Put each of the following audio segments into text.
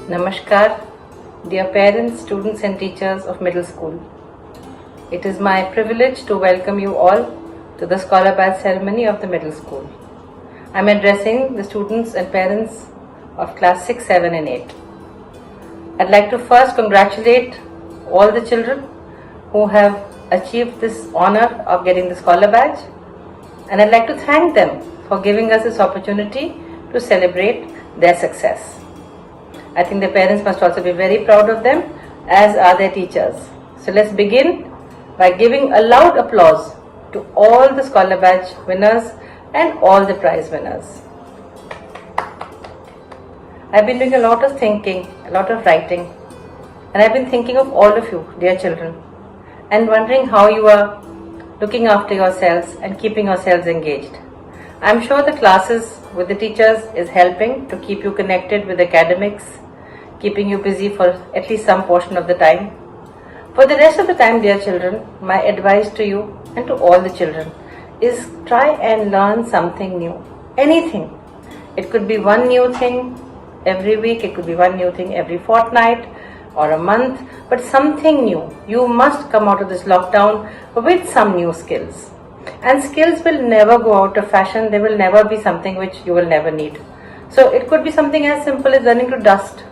Namaskar, dear parents, students and teachers of middle school. It is my privilege to welcome you all to the Scholar Badge ceremony of the middle school. I am addressing the students and parents of class 6, 7 and 8. I'd like to first congratulate all the children who have achieved this honor of getting the Scholar Badge, and I'd like to thank them for giving us this opportunity to celebrate their success. I think the parents must also be very proud of them, as are their teachers. So let's begin by giving a loud applause to all the Scholar Badge winners and all the prize winners. I've been doing a lot of thinking, a lot of writing, and I've been thinking of all of you, dear children, and wondering how you are looking after yourselves and keeping yourselves engaged. I'm sure the classes with the teachers is helping to keep you connected with academics, keeping you busy for at least some portion of the time. For the rest of the time, dear children, my advice to you and to all the children is try and learn something new. Anything. It could be one new thing every week, it could be one new thing every fortnight or a month, but something new. You must come out of this lockdown with some new skills. And skills will never go out of fashion. They will never be something which you will never need. So it could be something as simple as learning to dust,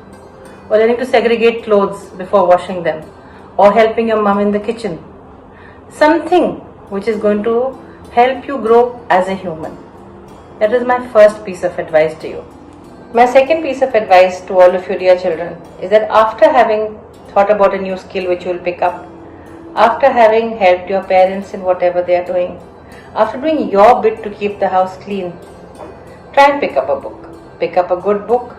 or learning to segregate clothes before washing them, or helping your mom in the kitchen. Something which is going to help you grow as a human. That is my first piece of advice to you. My second piece of advice to all of you dear children is that after having thought about a new skill which you will pick up, after having helped your parents in whatever they are doing, after doing your bit to keep the house clean, try and pick up a book. Pick up a good book.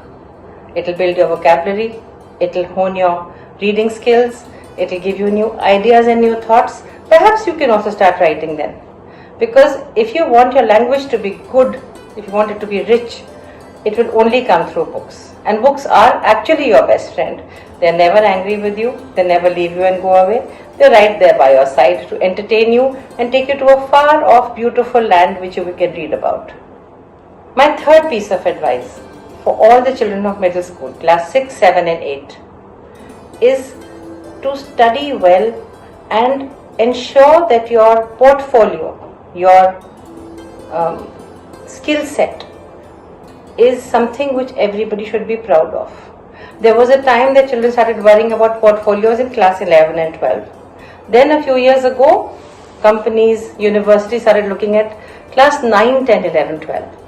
It will build your vocabulary, it will hone your reading skills, it will give you new ideas and new thoughts. Perhaps you can also start writing then. Because if you want your language to be good, if you want it to be rich, it will only come through books. And books are actually your best friend. They are never angry with you, they never leave you and go away. They are right there by your side to entertain you and take you to a far off beautiful land which you can read about. My third piece of advice for all the children of middle school, class 6, 7 and 8, is to study well and ensure that your portfolio, your skill set is something which everybody should be proud of. There was a time that children started worrying about portfolios in class 11 and 12. Then a few years ago, companies, universities started looking at class 9, 10, 11, 12.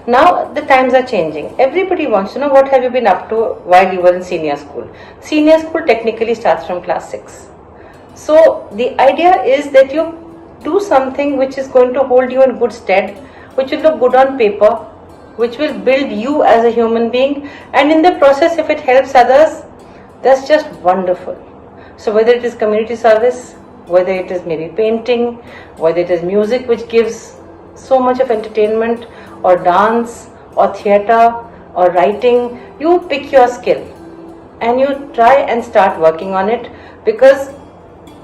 Now the times are changing. Everybody wants to know what have you been up to while you were in senior school. Senior school technically starts from class 6. So the idea is that you do something which is going to hold you in good stead, which will look good on paper, which will build you as a human being, and in the process if it helps others, that's just wonderful. So whether it is community service, whether it is maybe painting, whether it is music which gives so much of entertainment, or dance, or theatre, or writing, you pick your skill and you try and start working on it, because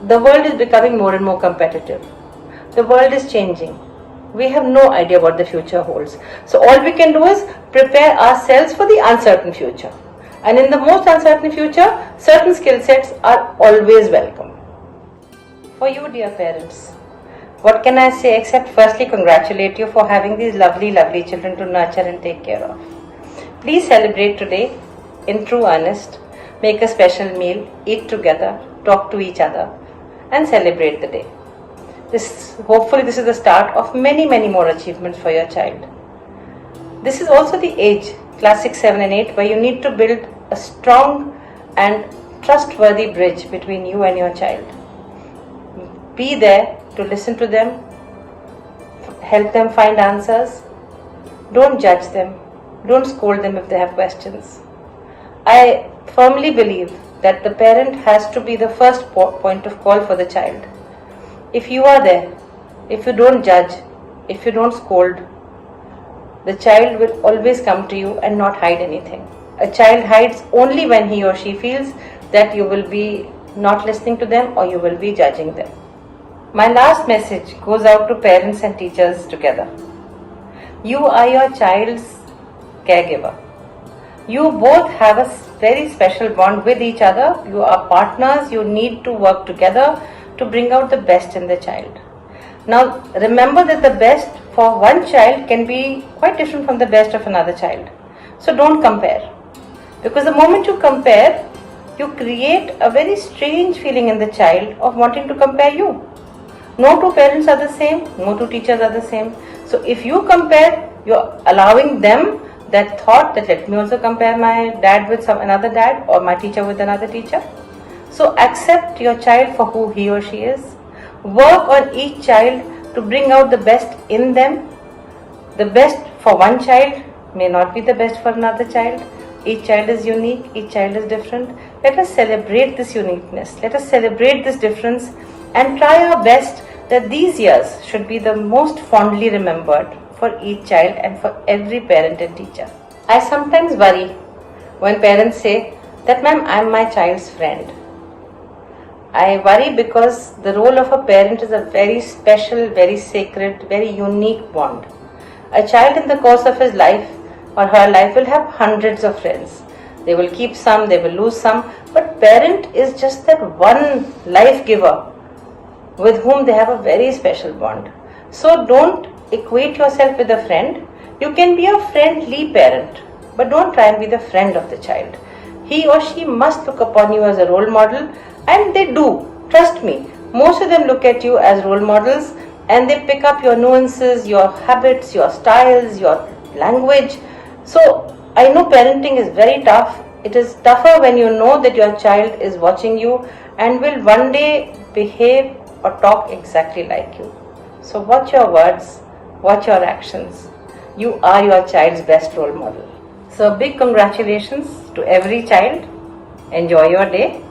the world is becoming more and more competitive. The world is changing. We have no idea what the future holds. So all we can do is prepare ourselves for the uncertain future. And in the most uncertain future, certain skill sets are always welcome. For you dear parents, what can I say except firstly congratulate you for having these lovely, lovely children to nurture and take care of. Please celebrate today in true earnest. Make a special meal, eat together, talk to each other and celebrate the day. Hopefully this is the start of many, many more achievements for your child. This is also the age, class 6, 7 and 8, where you need to build a strong and trustworthy bridge between you and your child. Be there to listen to them, help them find answers. Don't judge them, don't scold them if they have questions. I firmly believe that the parent has to be the first point of call for the child. If you are there, if you don't judge, if you don't scold, the child will always come to you and not hide anything. A child hides only when he or she feels that you will be not listening to them or you will be judging them. My last message goes out to parents and teachers together. You are your child's caregiver. You both have a very special bond with each other. You are partners, you need to work together to bring out the best in the child. Now, remember that the best for one child can be quite different from the best of another child. So, don't compare. Because the moment you compare, you create a very strange feeling in the child of wanting to compare you. No two parents are the same, no two teachers are the same. So if you compare, you're allowing them that thought that let me also compare my dad with another dad or my teacher with another teacher. So accept your child for who he or she is. Work on each child to bring out the best in them. The best for one child may not be the best for another child. Each child is unique, each child is different. Let us celebrate this uniqueness. Let us celebrate this difference and try our best that these years should be the most fondly remembered for each child and for every parent and teacher. I sometimes worry when parents say that, ma'am, I'm my child's friend. I worry because the role of a parent is a very special, very sacred, very unique bond. A child in the course of his life or her life will have hundreds of friends. They will keep some, they will lose some, but parent is just that one life giver with whom they have a very special bond. So don't equate yourself with a friend. You can be a friendly parent, but don't try and be the friend of the child. He or she must look upon you as a role model, and they do. Trust me, most of them look at you as role models and they pick up your nuances, your habits, your styles, your language. So I know parenting is very tough. It is tougher when you know that your child is watching you and will one day behave or talk exactly like you. So watch your words, watch your actions. You are your child's best role model. So big congratulations to every child. Enjoy your day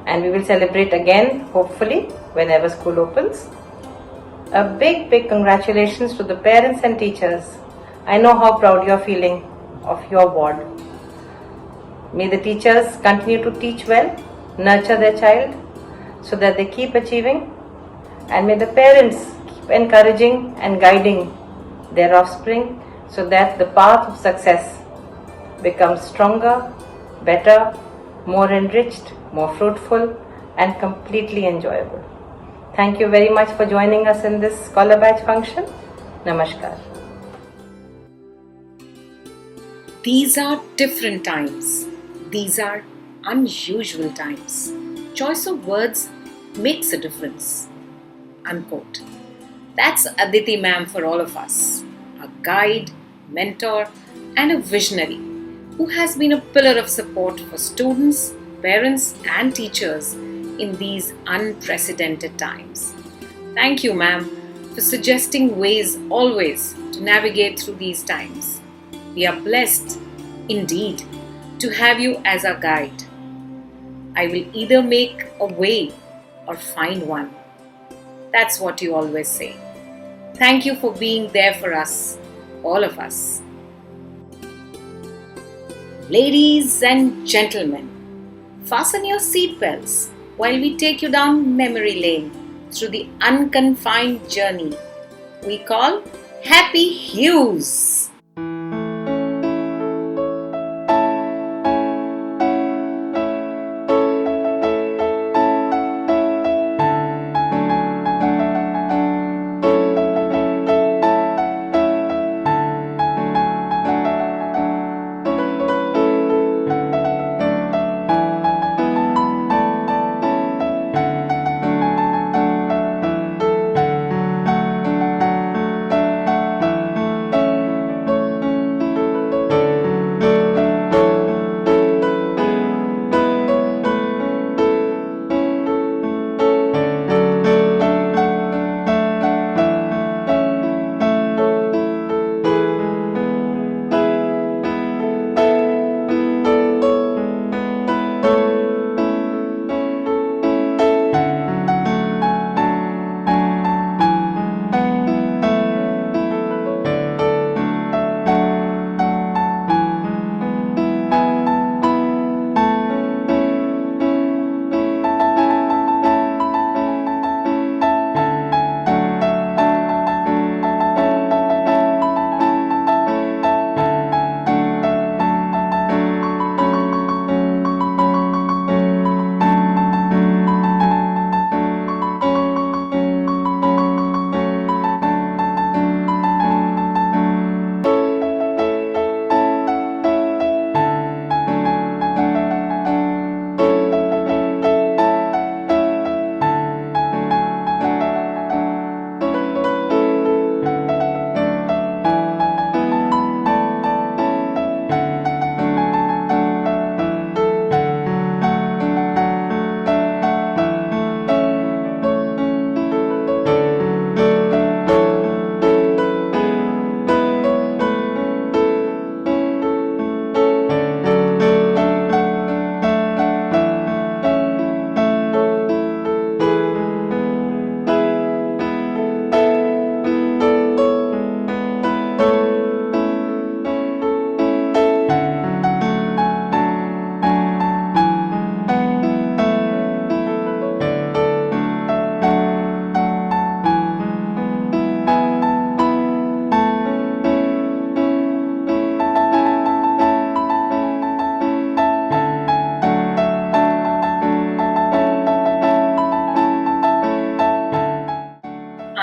and we will celebrate again hopefully whenever school opens. A big congratulations to the parents and teachers. I know how proud you are feeling of your ward. May the teachers continue to teach well, nurture their child so that they keep achieving, and may the parents keep encouraging and guiding their offspring so that the path of success becomes stronger, better, more enriched, more fruitful and completely enjoyable. Thank you very much for joining us in this Scholar Batch function. Namaskar. These are different times. These are unusual times. Choice of words makes a difference. Unquote. That's Aditi ma'am for all of us. A guide, mentor, and a visionary who has been a pillar of support for students, parents, and teachers in these unprecedented times. Thank you, ma'am, for suggesting ways always to navigate through these times. We are blessed, indeed, to have you as our guide. I will either make a way or find one. That's what you always say. Thank you for being there for us, all of us. Ladies and gentlemen, fasten your seatbelts while we take you down memory lane through the unconfined journey we call Happy Hues.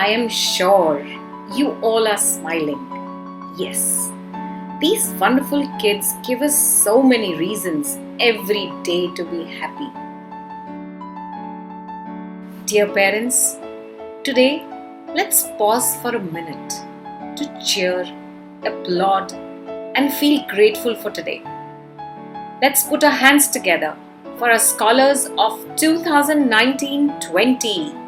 I am sure you all are smiling. Yes, these wonderful kids give us so many reasons every day to be happy. Dear parents, today let's pause for a minute to cheer, applaud, and feel grateful for today. Let's put our hands together for our scholars of 2019-20.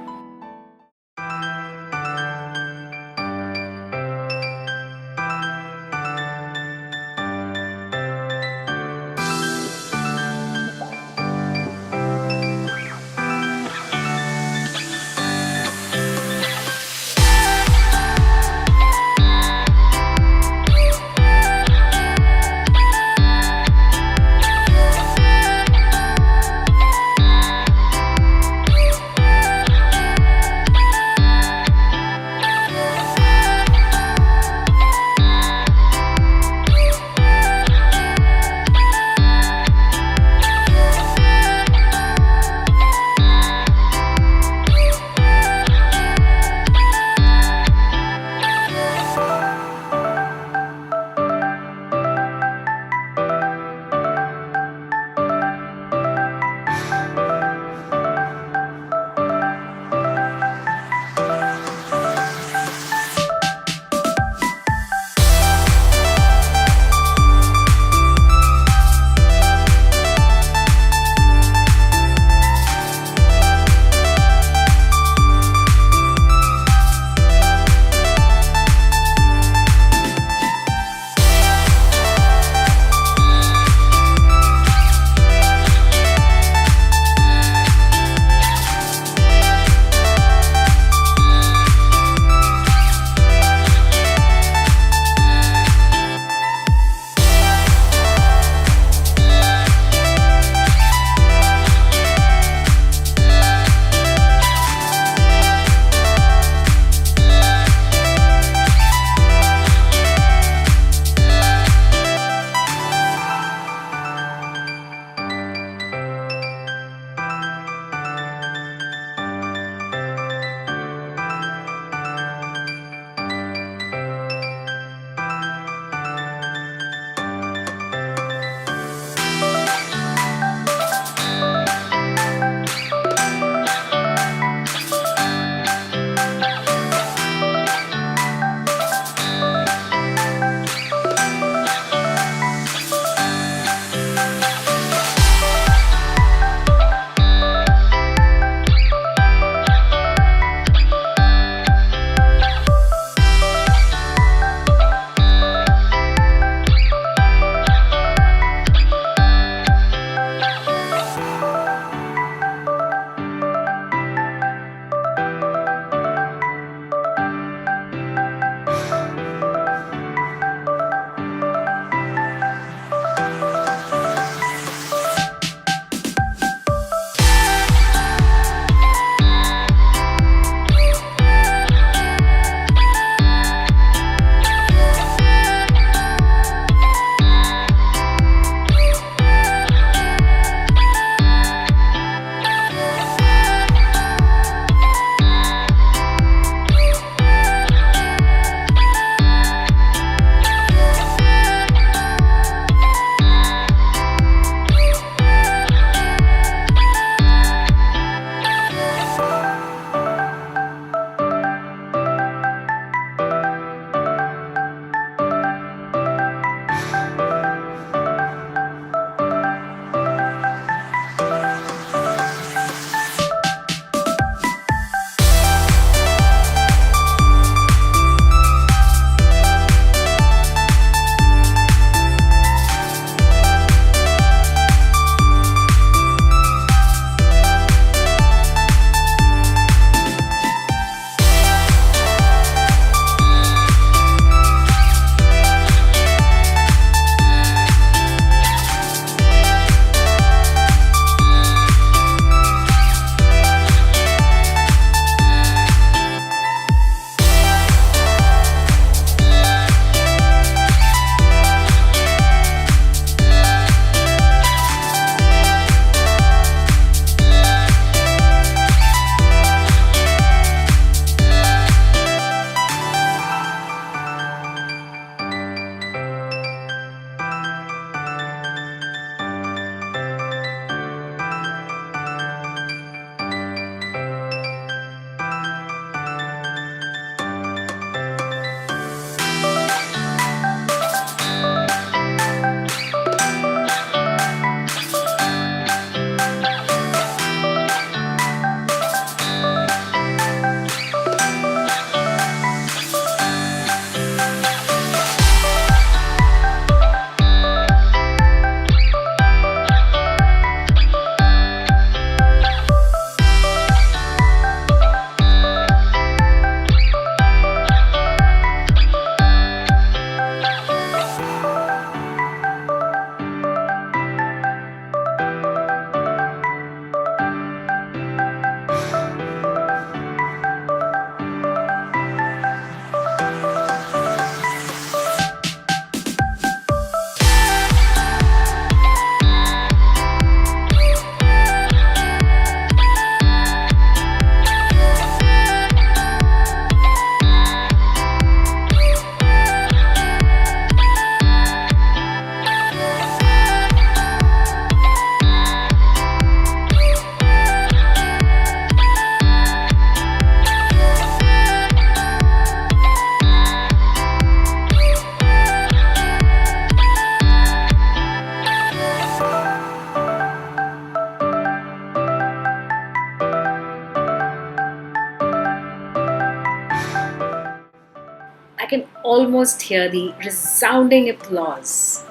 almost hear the resounding applause.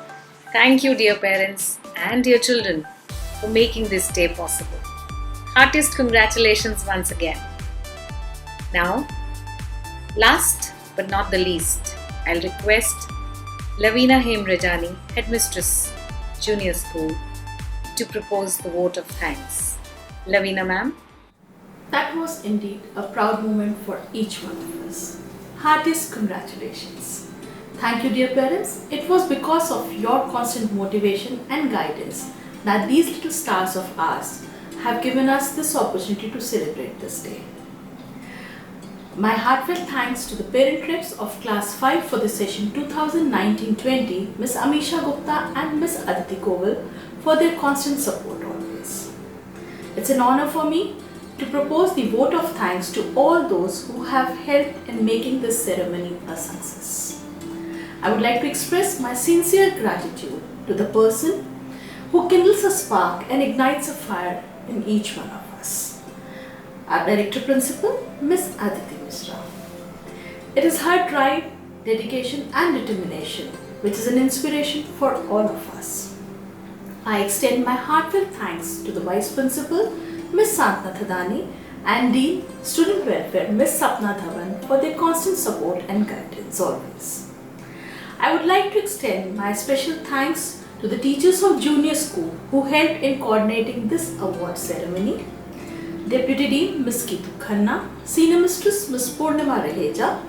Thank you, dear parents and dear children, for making this day possible. Heartiest congratulations once again. Now, last but not the least, I'll request Lavina Hemrajani, Headmistress, Junior School, to propose the vote of thanks. Lavina ma'am. That was indeed a proud moment for each one of us. Heartiest congratulations. Thank you, dear parents. It was because of your constant motivation and guidance that these little stars of ours have given us this opportunity to celebrate this day. My heartfelt thanks to the parent reps of Class 5 for the session 2019-20, Ms. Amisha Gupta and Ms. Aditi Koval, for their constant support always. It's an honor for me to propose the vote of thanks to all those who have helped in making this ceremony a success. I would like to express my sincere gratitude to the person who kindles a spark and ignites a fire in each one of us. Our Director Principal, Ms. Aditi Mishra. It is her drive, dedication and determination which is an inspiration for all of us. I extend my heartfelt thanks to the Vice Principal, Ms. Santna Thadani, and Dean, Student Welfare, Ms. Sapna Dhawan, for their constant support and guidance always. I would like to extend my special thanks to the teachers of Junior School who helped in coordinating this award ceremony. Deputy Dean Ms. Kitu Khanna, Senior Mistress Ms. Purnima Raheja,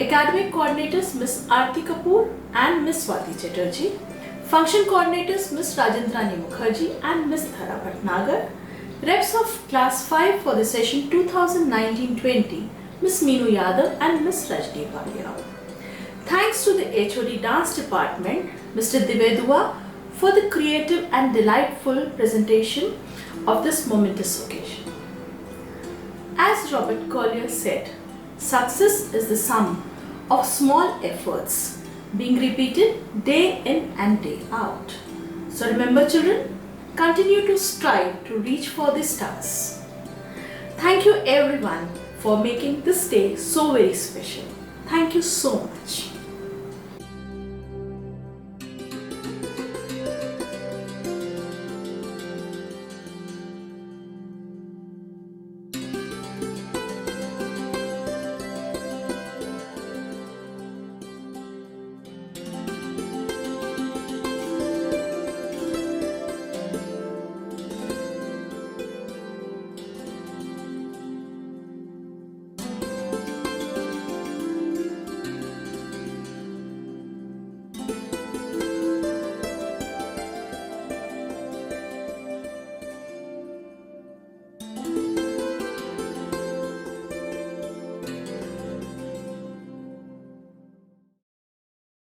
Academic Coordinators Ms. Aarti Kapoor and Ms. Swati Chatterjee, Function Coordinators Ms. Rajendrani Mukherjee and Ms. Dhara Bhatnagar, Reps of Class 5 for the session 2019-20, Ms. Meenu Yadav and Ms. Rajni Walia. Thanks to the HOD Dance Department, Mr. Divedua, for the creative and delightful presentation of this momentous occasion. As Robert Collier said, success is the sum of small efforts being repeated day in and day out. So remember, children, continue to strive to reach for the stars. Thank you everyone for making this day so very special. Thank you so much.